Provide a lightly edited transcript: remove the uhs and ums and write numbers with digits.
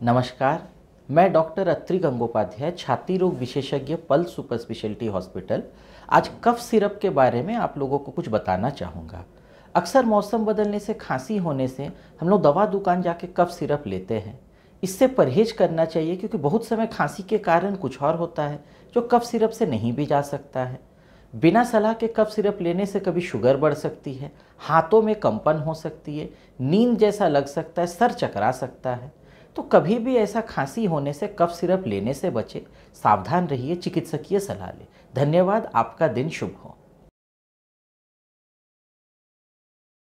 नमस्कार। मैं डॉक्टर अत्रि गंगोपाध्याय, छाती रोग विशेषज्ञ, पल्स सुपर स्पेशलिटी हॉस्पिटल, आज कफ सिरप के बारे में आप लोगों को कुछ बताना चाहूँगा। अक्सर मौसम बदलने से, खांसी होने से हम लोग दवा दुकान जाके कफ सिरप लेते हैं। इससे परहेज करना चाहिए क्योंकि बहुत समय खांसी के कारण कुछ और होता है जो कफ सिरप से नहीं भी जा सकता है। बिना सलाह के कफ सिरप लेने से कभी शुगर बढ़ सकती है, हाथों में कंपन हो सकती है, नींद जैसा लग सकता है, सर चकरा सकता है। तो कभी भी ऐसा खांसी होने से कफ सिरप लेने से बचे, सावधान रहिए, चिकित्सकीय सलाह लें। धन्यवाद। आपका दिन शुभ हो।